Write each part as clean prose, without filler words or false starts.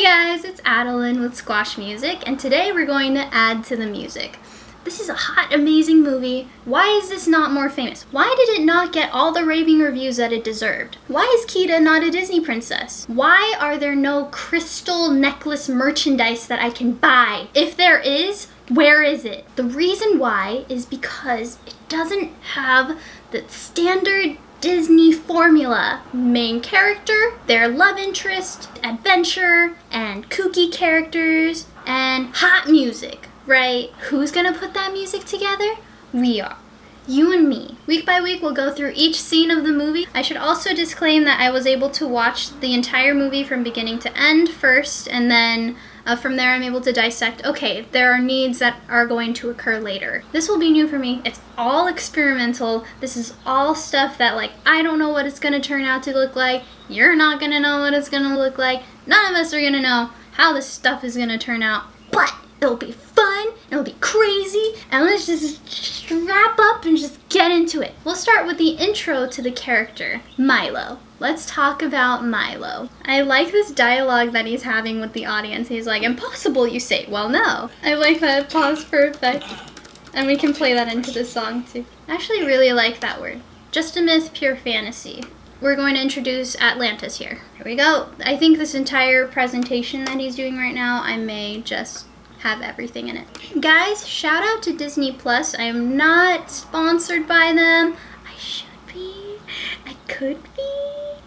guys, it's Adelynn with Squash Music, and today we're going to add to the music. This is a hot, amazing movie. Why is this not more famous? Why did it not get all the raving reviews that it deserved? Why is Kida not a Disney princess? Why are there no crystal necklace merchandise that I can buy? If there is, where is it? The reason why is because it doesn't have the standard Disney formula. Main character, their love interest, adventure, and kooky characters, and hot music, right? Who's gonna put that music together? We are. You and me. Week by week, we'll go through each scene of the movie. I should also disclaim that I was able to watch the entire movie from beginning to end first, and then from there I'm able to dissect, okay, there are needs that are going to occur later. This will be new for me. It's all experimental. This is all stuff that, like, I don't know what it's gonna turn out to look like. You're not gonna know what it's gonna look like. None of us are gonna know how this stuff is gonna turn out, but it'll be fun, it'll be crazy, and let's just strap up and just get into it. We'll start with the intro to the character, Milo. Let's talk about Milo. I like this dialogue that he's having with the audience. He's like, impossible, you say. Well, no. I like that pause for effect. And we can play that into the song, too. I actually really like that word. Just a myth, pure fantasy. We're going to introduce Atlantis here. Here we go. I think this entire presentation that he's doing right now, I may just have everything in it. Guys, shout out to Disney Plus. I am not sponsored by them. I should be. I could be.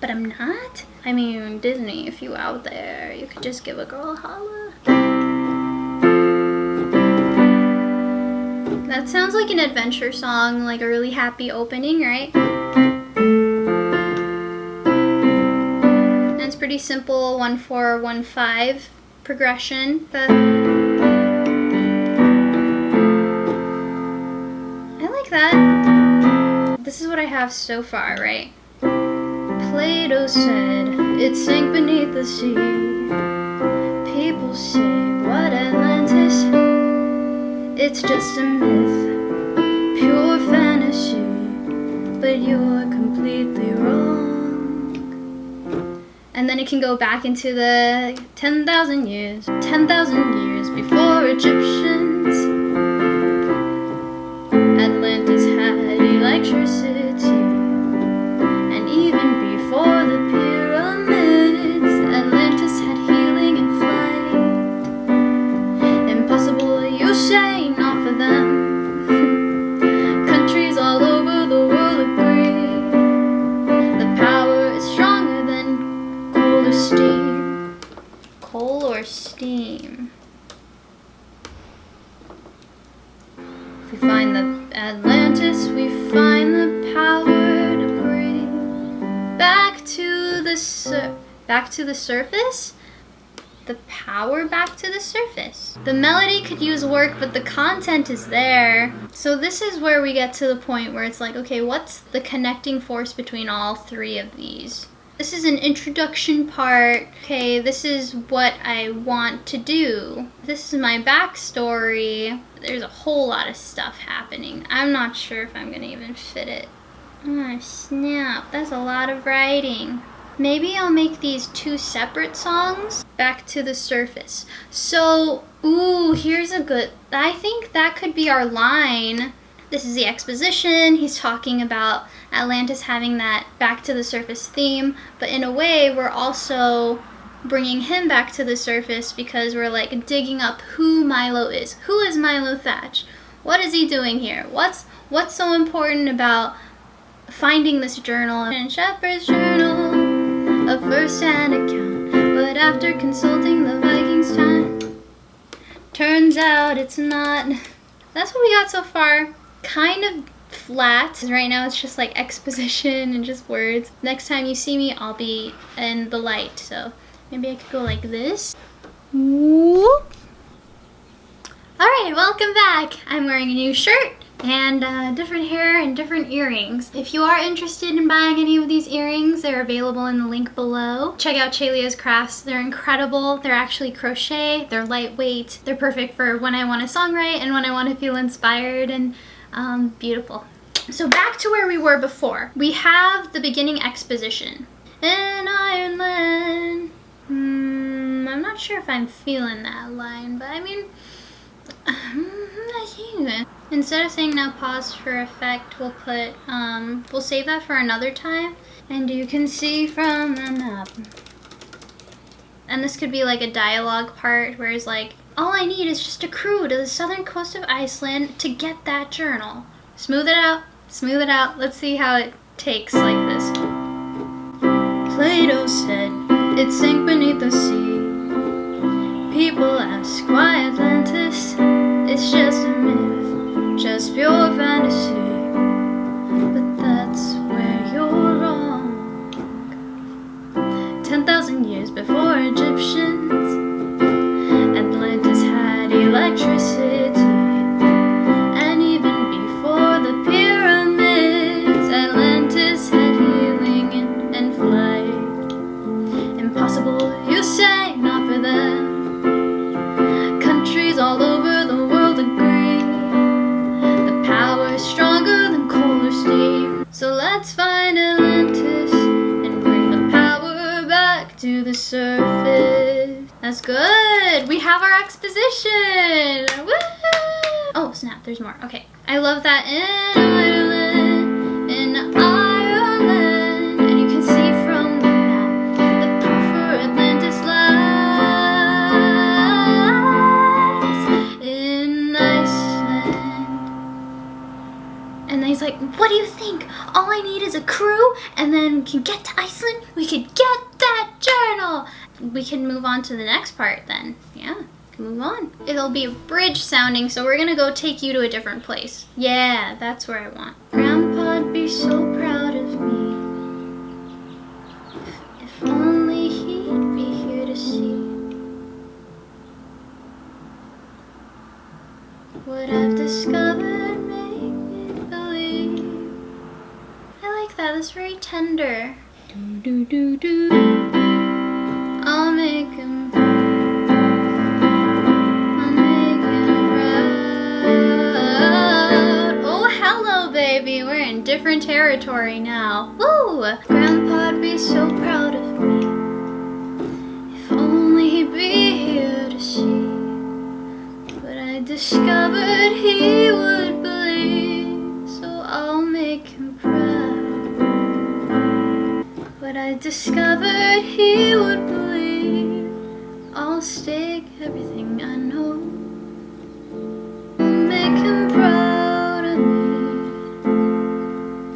But I'm not. I mean, Disney, if you out there, you could just give a girl a holla. That sounds like an adventure song, like a really happy opening, right? And it's pretty simple, 1-4, 1-5 progression. I like that. This is what I have so far, right? Plato said, it sank beneath the sea. People say, what Atlantis? It's just a myth, pure fantasy, but you're completely wrong. And then it can go back into the 10,000 years, 10,000 years before Egyptians. Atlantis had electricity. Before the pyramids, Atlantis had healing and flight. Impossible, you say, not for them. Countries all over the world agree. The power is stronger than coal or steam. Coal or steam. If we find the Atlantis, we find the power. Back to the surface? The power back to the surface. The melody could use work, but the content is there. So this is where we get to the point where it's like, okay, what's the connecting force between all three of these? This is an introduction part. Okay, this is what I want to do. This is my backstory. There's a whole lot of stuff happening. I'm not sure if I'm gonna even fit it. Oh snap, that's a lot of writing. Maybe I'll make these two separate songs. Back to the surface. So, ooh, here's a good, I think that could be our line. This is the exposition. He's talking about Atlantis having that back to the surface theme, but in a way, we're also bringing him back to the surface because we're like digging up who Milo is. Who is Milo Thatch? What is he doing here? What's so important about finding this journal? And Shepherd's Journal, a first-hand account, but after consulting the Vikings' time, turns out it's not. That's what we got so far. Kind of flat. Right now it's just like exposition and just words. Next time you see me, I'll be in the light, so maybe I could go like this. Whoop. Alright, welcome back. I'm wearing a new shirt and different hair and different earrings. If you are interested in buying any of these earrings, they're available in the link below. Check out Chalia's crafts. They're incredible. They're actually crochet. They're lightweight. They're perfect for when I want to songwrite and when I want to feel inspired and beautiful. So back to where we were before. We have the beginning exposition. In Ireland, I'm not sure if I'm feeling that line, but I mean, instead of saying now pause for effect, we'll put, we'll save that for another time. And you can see from the map. And this could be like a dialogue part where it's like, all I need is just a crew to the southern coast of Iceland to get that journal. Smooth it out, smooth it out. Let's see how it takes like this. Plato said it sank beneath the sea. People ask why Atlantis? It's just a myth, just pure fantasy. But that's where you're wrong. 10,000 years before Egyptians, Atlantis had electricity. And even before the pyramids, Atlantis had healing and flight. Impossible, you say, not for them. Countries all over the world agree the power is stronger than coal or steam. So let's find Atlantis and bring the power back to the surface. That's good. We have our exposition. Woo! Oh snap, there's more. Okay. I love that in Ireland, and you can see from the map the proof for Atlantis lies in Iceland. And then he's like, what do you think? All I need is a crew, and then we can get to Iceland. We could get that journal. We can move on to the next part then. Yeah, move on. It'll be a bridge sounding, so we're gonna go take you to a different place. Yeah, that's where I want. Grandpa'd be so proud of me. If only he'd be here to see what I've discovered, make me believe. I like that, that's very tender. Do do do do. I'll make him proud. Oh, hello, baby. We're in different territory now. Woo! Grandpa'd be so proud of me. If only he'd be here to see what I discovered, he would believe. So I'll make him proud. What I discovered, he would believe. I'll stake everything I know. Make him proud of me.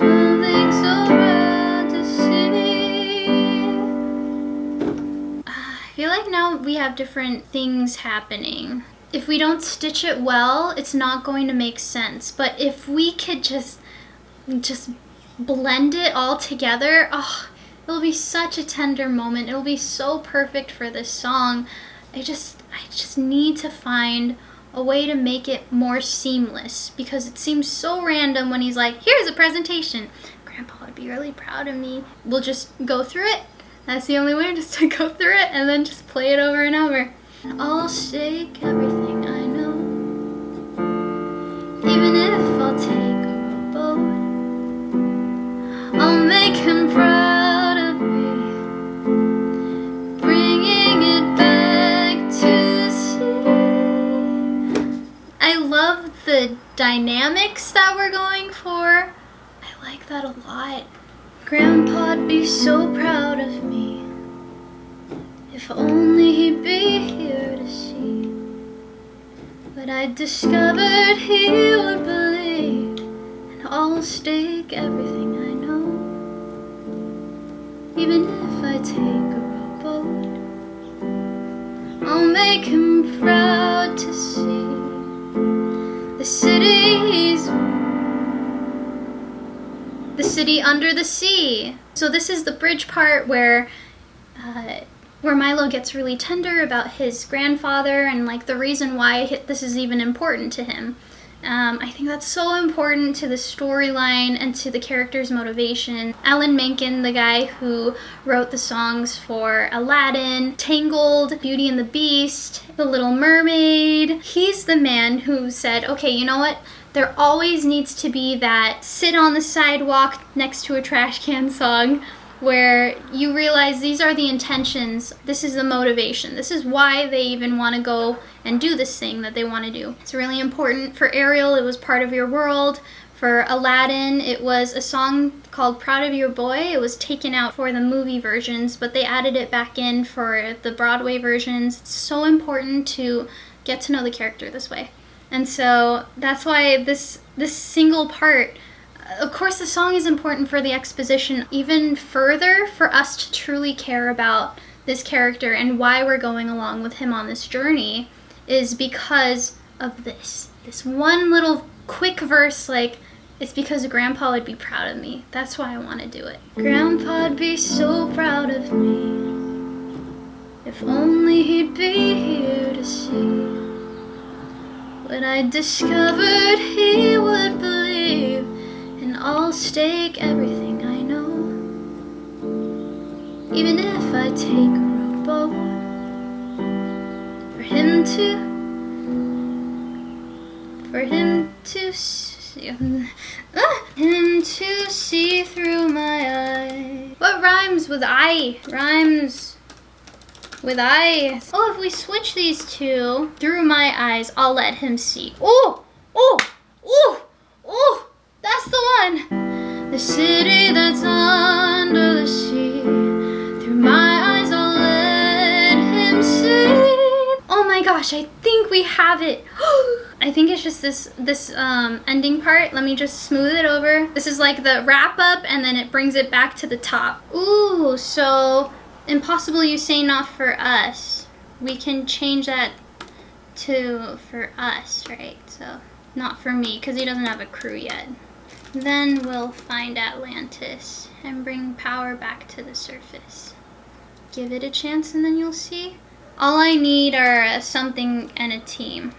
Nothing so rare to see. I feel like now we have different things happening. If we don't stitch it well, it's not going to make sense. But if we could just blend it all together, oh, it'll be such a tender moment. It'll be so perfect for this song. I just need to find a way to make it more seamless, because it seems so random when he's like, here's a presentation. Grandpa would be really proud of me. We'll just go through it. That's the only way, just to go through it and then just play it over and over. I'll stake everything I know, even if I'll take a rowboat. I'll make him proud of me, bringing it back to the sea. I love the dynamics that we're going for. I like that a lot. Grandpa'd be so proud of me. If only he'd be here to see what I discovered, he would believe. And I'll stake everything I know, even if I take a rowboat. I'll make him proud to see the city under the sea. So this is the bridge part where Milo gets really tender about his grandfather and like the reason why this is even important to him. I think that's so important to the storyline and to the character's motivation. Alan Menken, the guy who wrote the songs for Aladdin, Tangled, Beauty and the Beast, The Little Mermaid, he's the man who said, okay, you know what? There always needs to be that sit on the sidewalk next to a trash can song where you realize these are the intentions, this is the motivation, this is why they even want to go and do this thing that they want to do. It's really important. For Ariel, it was Part of Your World. For Aladdin, it was a song called Proud of Your Boy. It was taken out for the movie versions, but they added it back in for the Broadway versions. It's so important to get to know the character this way. And so that's why this single part, of course the song is important for the exposition, even further for us to truly care about this character and why we're going along with him on this journey is because of this one little quick verse, like, it's because Grandpa would be proud of me. That's why I want to do it. Grandpa'd be so proud of me. If only he'd be here to see what I discovered, he would believe. And I'll stake everything I know, even if I take a rowboat, for him to see through my eyes. What rhymes with I? Rhymes with I. Oh, if we switch these two, through my eyes, I'll let him see. Oh, oh, oh, oh, that's the one. The city that's under the sea, through my eyes I'll let him see. Oh my gosh, I think we have it. I think it's just this ending part. Let me just smooth it over. This is like the wrap up and then it brings it back to the top. Ooh, so impossible you say not for us. We can change that to for us, right? So not for me, because he doesn't have a crew yet. Then we'll find Atlantis and bring power back to the surface. Give it a chance and then you'll see. All I need are something and a team.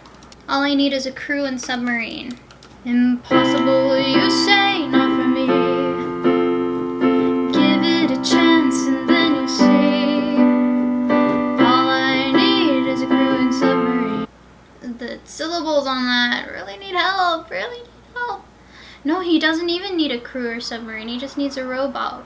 All I need is a crew and submarine. Impossible, you say, not for me. Give it a chance and then you'll see. All I need is a crew and submarine. The syllables on that really need help, really need help. No, he doesn't even need a crew or submarine. He just needs a rowboat.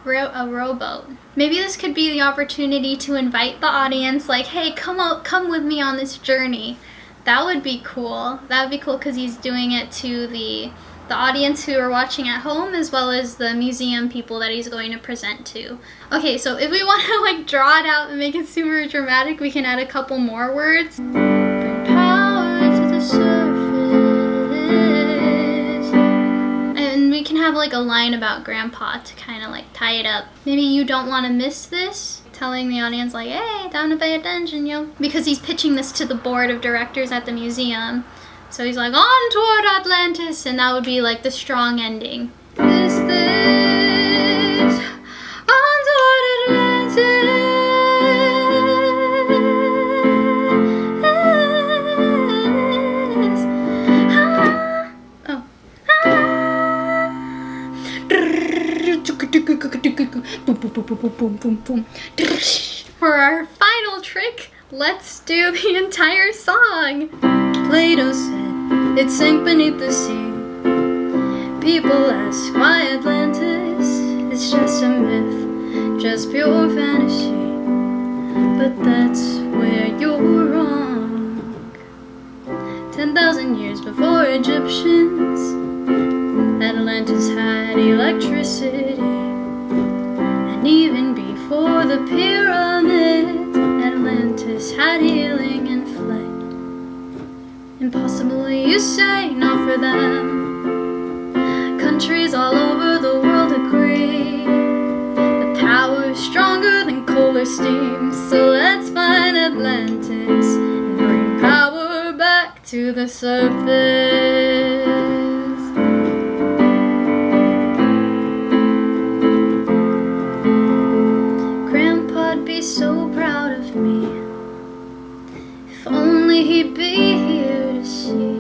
Maybe this could be the opportunity to invite the audience, like, hey, come with me on this journey. That would be cool. That would be cool because he's doing it to the audience who are watching at home as well as the museum people that he's going to present to. Okay, so if we want to like draw it out and make it super dramatic, we can add a couple more words. Bring power to the surface. And we can have like a line about Grandpa to kind of like tie it up. Maybe you don't want to miss this. Telling the audience like, hey, time to pay attention, yo. Because he's pitching this to the board of directors at the museum. So he's like, on toward Atlantis, and that would be like the strong ending. This, on toward Atlantis. Oh. For our final trick, let's do the entire song. Plato said it sank beneath the sea. People ask why Atlantis? It's just a myth, just pure fantasy. But that's where you're wrong. 10,000 years before Egyptians, Atlantis had electricity. And even before the pyramids, Atlantis had healing and flight. Impossible, you say, not for them. Countries all over the world agree the power is stronger than coal or steam. So let's find Atlantis and bring power back to the surface. Grandpa'd be so proud of me. If only he'd be here to see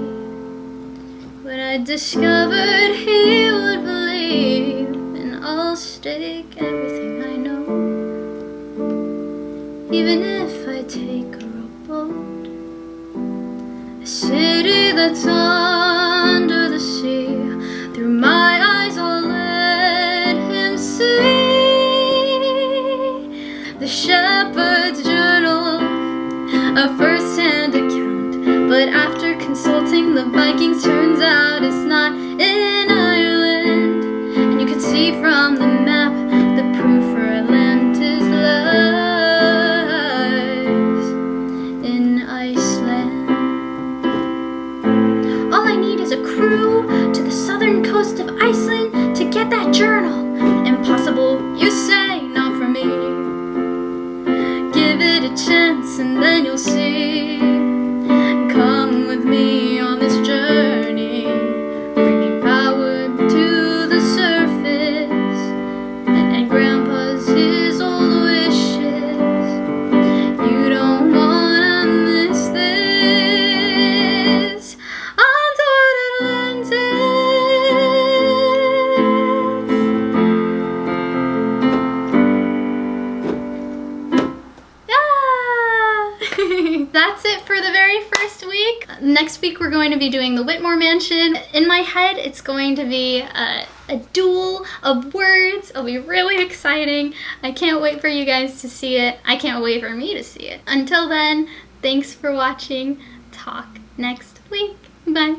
what I discovered, he would believe. And I'll stake everything I know, even if I take a rowboat. A city that's under the sea, through my eyes I'll let him see. Vikings, turns out it's not in Ireland. And you can see from the map the proof for Atlantis lies in Iceland. All I need is a crew to the southern coast of Iceland to get that journal. Impossible, you say, not for me. Give it a chance and then you'll see. Come with me on this journey, bringing power to the surface, and Grandpa's his old wishes. You don't wanna miss this. On toward Atlantis. That's it for the very first week. Next week we're going to be doing the Whitmore Mansion. In my head it's going to be a duel of words. It'll be really exciting. I can't wait for you guys to see it. I can't wait for me to see it. Until then, thanks for watching. Talk next week. Bye.